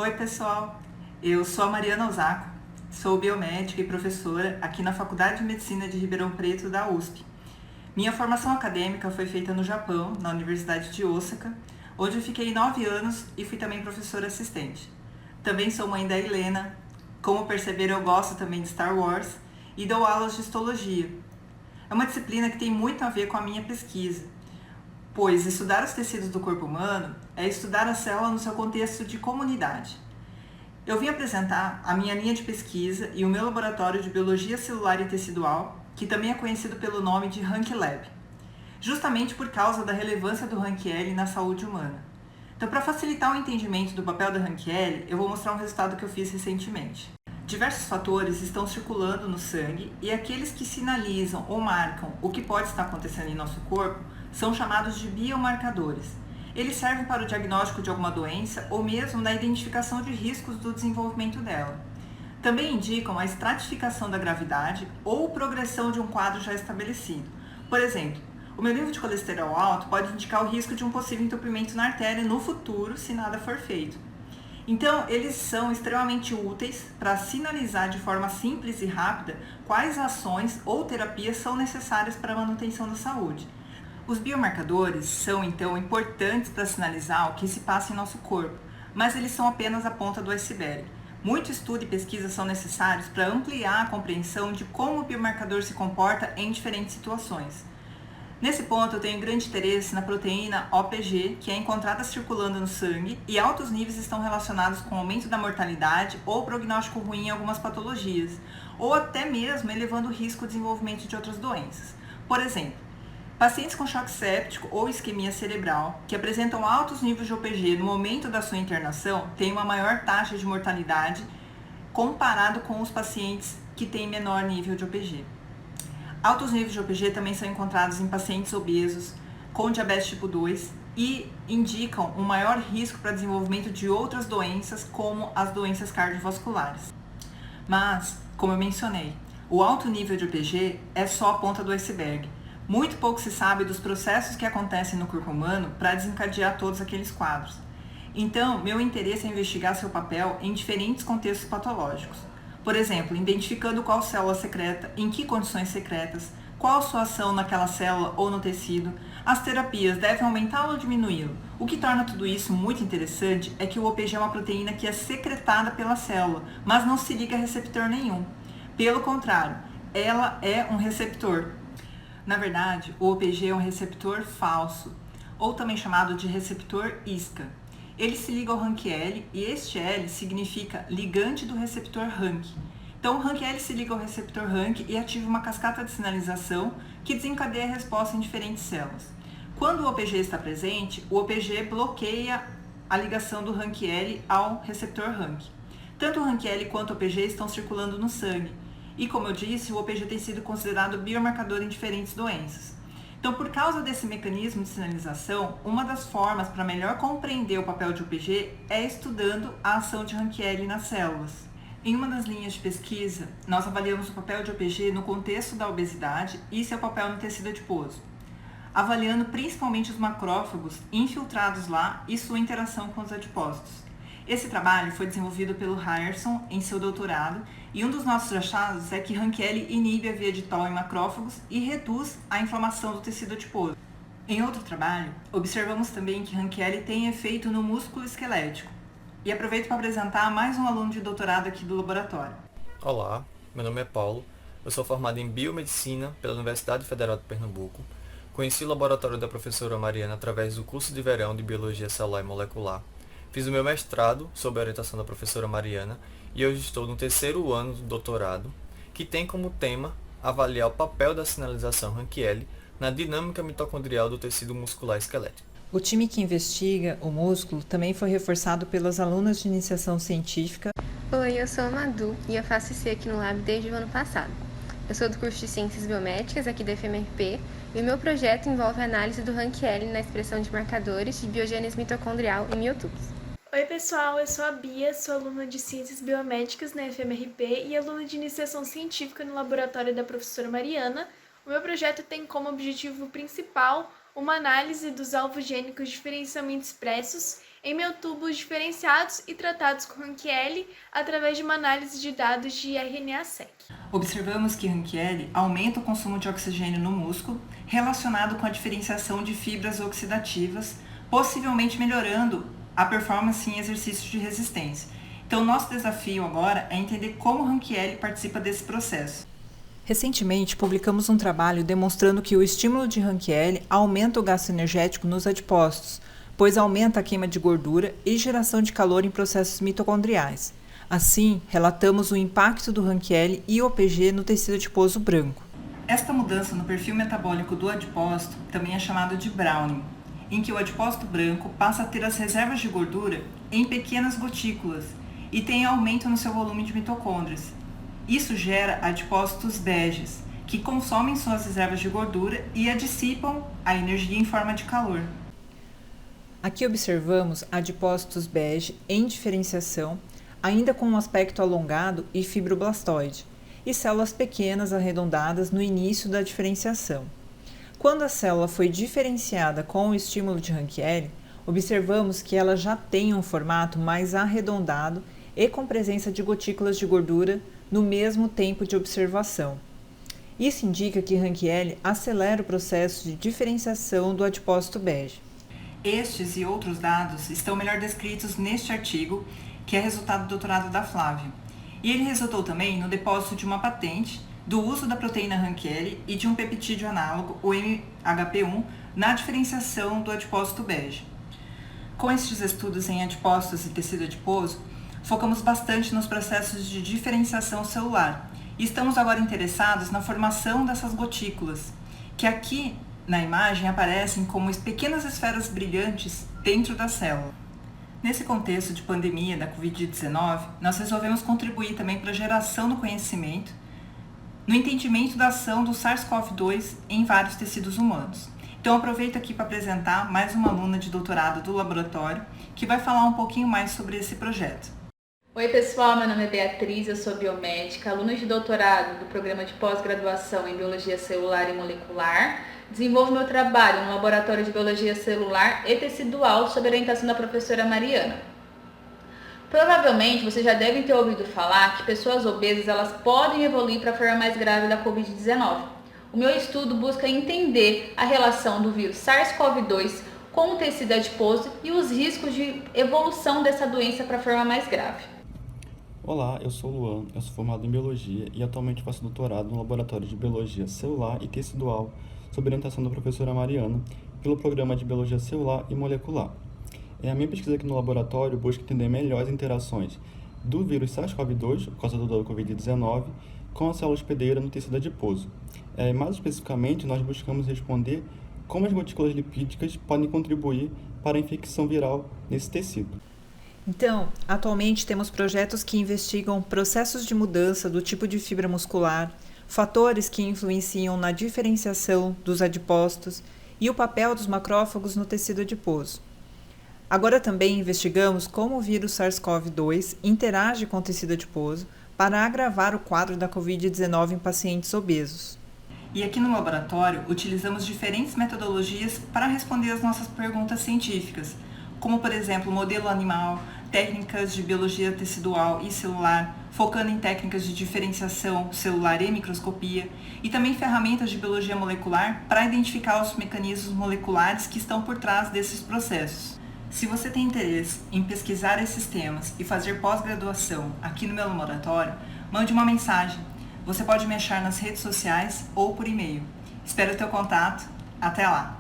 Oi, pessoal! Eu sou a Mariana Osako, sou biomédica e professora aqui na Faculdade de Medicina de Ribeirão Preto, da USP. Minha formação acadêmica foi feita no Japão, na Universidade de Osaka, onde eu fiquei 9 anos e fui também professora assistente. Também sou mãe da Helena. Como perceberam, eu gosto também de Star Wars e dou aulas de histologia. É uma disciplina que tem muito a ver com a minha pesquisa, pois estudar os tecidos do corpo humano é estudar a célula no seu contexto de comunidade. Eu vim apresentar a minha linha de pesquisa e o meu laboratório de biologia celular e tecidual, que também é conhecido pelo nome de Rank Lab, justamente por causa da relevância do Rank-L na saúde humana. Então, para facilitar o entendimento do papel da Rank-L, eu vou mostrar um resultado que eu fiz recentemente. Diversos fatores estão circulando no sangue e aqueles que sinalizam ou marcam o que pode estar acontecendo em nosso corpo são chamados de biomarcadores. Eles servem para o diagnóstico de alguma doença ou mesmo na identificação de riscos do desenvolvimento dela. Também indicam a estratificação da gravidade ou progressão de um quadro já estabelecido. Por exemplo, o meu nível de colesterol alto pode indicar o risco de um possível entupimento na artéria no futuro se nada for feito. Então, eles são extremamente úteis para sinalizar de forma simples e rápida quais ações ou terapias são necessárias para a manutenção da saúde. Os biomarcadores são, então, importantes para sinalizar o que se passa em nosso corpo, mas eles são apenas a ponta do iceberg. Muito estudo e pesquisa são necessários para ampliar a compreensão de como o biomarcador se comporta em diferentes situações. Nesse ponto, eu tenho grande interesse na proteína OPG, que é encontrada circulando no sangue, e altos níveis estão relacionados com aumento da mortalidade ou prognóstico ruim em algumas patologias, ou até mesmo elevando o risco de desenvolvimento de outras doenças. Por exemplo, pacientes com choque séptico ou isquemia cerebral, que apresentam altos níveis de OPG no momento da sua internação, têm uma maior taxa de mortalidade comparado com os pacientes que têm menor nível de OPG. Altos níveis de OPG também são encontrados em pacientes obesos, com diabetes tipo 2 e indicam um maior risco para desenvolvimento de outras doenças, como as doenças cardiovasculares. Mas, como eu mencionei, o alto nível de OPG é só a ponta do iceberg. Muito pouco se sabe dos processos que acontecem no corpo humano para desencadear todos aqueles quadros. Então, meu interesse é investigar seu papel em diferentes contextos patológicos. Por exemplo, identificando qual célula secreta, em que condições secretas, qual sua ação naquela célula ou no tecido, as terapias devem aumentá-lo ou diminuí-lo. O que torna tudo isso muito interessante é que o OPG é uma proteína que é secretada pela célula, mas não se liga a receptor nenhum. Pelo contrário, ela é um receptor. Na verdade, o OPG é um receptor falso, ou também chamado de receptor isca. Ele se liga ao RANK-L e este L significa ligante do receptor RANK. Então, o RANK-L se liga ao receptor RANK e ativa uma cascata de sinalização que desencadeia a resposta em diferentes células. Quando o OPG está presente, o OPG bloqueia a ligação do RANK-L ao receptor RANK. Tanto o RANK-L quanto o OPG estão circulando no sangue. E, como eu disse, o OPG tem sido considerado biomarcador em diferentes doenças. Então, por causa desse mecanismo de sinalização, uma das formas para melhor compreender o papel de OPG é estudando a ação de RANK-L nas células. Em uma das linhas de pesquisa, nós avaliamos o papel de OPG no contexto da obesidade e seu papel no tecido adiposo, avaliando principalmente os macrófagos infiltrados lá e sua interação com os adipócitos. Esse trabalho foi desenvolvido pelo Ryerson em seu doutorado e um dos nossos achados é que RANK-L inibe a via de Toll em macrófagos e reduz a inflamação do tecido adiposo. Em outro trabalho, observamos também que RANK-L tem efeito no músculo esquelético. E aproveito para apresentar mais um aluno de doutorado aqui do laboratório. Olá, meu nome é Paulo, eu sou formado em Biomedicina pela Universidade Federal de Pernambuco. Conheci o laboratório da professora Mariana através do curso de verão de Biologia Celular e Molecular. Fiz o meu mestrado sob a orientação da professora Mariana e hoje estou no terceiro ano do doutorado, que tem como tema avaliar o papel da sinalização RANK-L na dinâmica mitocondrial do tecido muscular esquelético. O time que investiga o músculo também foi reforçado pelas alunas de iniciação científica. Oi, eu sou a Madu e eu faço IC aqui no Lab desde o ano passado. Eu sou do curso de Ciências Biomédicas aqui da FMRP e o meu projeto envolve a análise do RANK-L na expressão de marcadores de biogênese mitocondrial em miotubos. Oi pessoal, eu sou a Bia, sou aluna de Ciências Biomédicas na FMRP e aluna de Iniciação Científica no laboratório da professora Mariana. O meu projeto tem como objetivo principal uma análise dos alvos gênicos diferencialmente expressos em miotubos diferenciados e tratados com Hankieli através de uma análise de dados de RNA-seq. Observamos que Hankieli aumenta o consumo de oxigênio no músculo, relacionado com a diferenciação de fibras oxidativas, possivelmente melhorando a performance em exercícios de resistência. Então, nosso desafio agora é entender como Hankieli participa desse processo. Recentemente, publicamos um trabalho demonstrando que o estímulo de Hankieli aumenta o gasto energético nos adipócitos, pois aumenta a queima de gordura e geração de calor em processos mitocondriais. Assim, relatamos o impacto do Hankieli e OPG no tecido adiposo branco. Esta mudança no perfil metabólico do adipócito também é chamada de browning, em que o adipócito branco passa a ter as reservas de gordura em pequenas gotículas e tem aumento no seu volume de mitocôndrias. Isso gera adipócitos beges, que consomem suas reservas de gordura e a dissipam a energia em forma de calor. Aqui observamos adipócitos bege em diferenciação, ainda com um aspecto alongado e fibroblastoide, e células pequenas arredondadas no início da diferenciação. Quando a célula foi diferenciada com o estímulo de Hankieli, observamos que ela já tem um formato mais arredondado e com presença de gotículas de gordura no mesmo tempo de observação. Isso indica que Hankieli acelera o processo de diferenciação do adipócito bege. Estes e outros dados estão melhor descritos neste artigo, que é resultado do doutorado da Flávia. E ele resultou também no depósito de uma patente do uso da proteína Hankieli e de um peptídeo análogo, o MHP1, na diferenciação do adipócito bege. Com estes estudos em adipócitos e tecido adiposo, focamos bastante nos processos de diferenciação celular e estamos agora interessados na formação dessas gotículas, que aqui na imagem aparecem como pequenas esferas brilhantes dentro da célula. Nesse contexto de pandemia da Covid-19, nós resolvemos contribuir também para a geração do conhecimento, no entendimento da ação do SARS-CoV-2 em vários tecidos humanos. Então aproveito aqui para apresentar mais uma aluna de doutorado do laboratório, que vai falar um pouquinho mais sobre esse projeto. Oi pessoal, meu nome é Beatriz, eu sou biomédica, aluna de doutorado do programa de pós-graduação em Biologia Celular e Molecular. Desenvolvo meu trabalho no Laboratório de Biologia Celular e Tecidual sob orientação da professora Mariana. Provavelmente vocês já devem ter ouvido falar que pessoas obesas elas podem evoluir para a forma mais grave da Covid-19. O meu estudo busca entender a relação do vírus SARS-CoV-2 com o tecido adiposo e os riscos de evolução dessa doença para a forma mais grave. Olá, eu sou o Luan, eu sou formado em Biologia e atualmente faço doutorado no Laboratório de Biologia Celular e Tecidual, sob orientação da professora Mariana, pelo Programa de Biologia Celular e Molecular. A minha pesquisa aqui no laboratório busca entender melhor as interações do vírus SARS-CoV-2, causador da Covid-19, com a célula hospedeira no tecido adiposo. Mais especificamente, nós buscamos responder como as gotículas lipídicas podem contribuir para a infecção viral nesse tecido. Então, atualmente temos projetos que investigam processos de mudança do tipo de fibra muscular, fatores que influenciam na diferenciação dos adipócitos e o papel dos macrófagos no tecido adiposo. Agora também investigamos como o vírus SARS-CoV-2 interage com o tecido adiposo para agravar o quadro da Covid-19 em pacientes obesos. E aqui no laboratório utilizamos diferentes metodologias para responder às nossas perguntas científicas, como por exemplo modelo animal, técnicas de biologia tecidual e celular, focando em técnicas de diferenciação celular e microscopia, e também ferramentas de biologia molecular para identificar os mecanismos moleculares que estão por trás desses processos. Se você tem interesse em pesquisar esses temas e fazer pós-graduação aqui no meu laboratório, mande uma mensagem. Você pode me achar nas redes sociais ou por e-mail. Espero o teu contato. Até lá!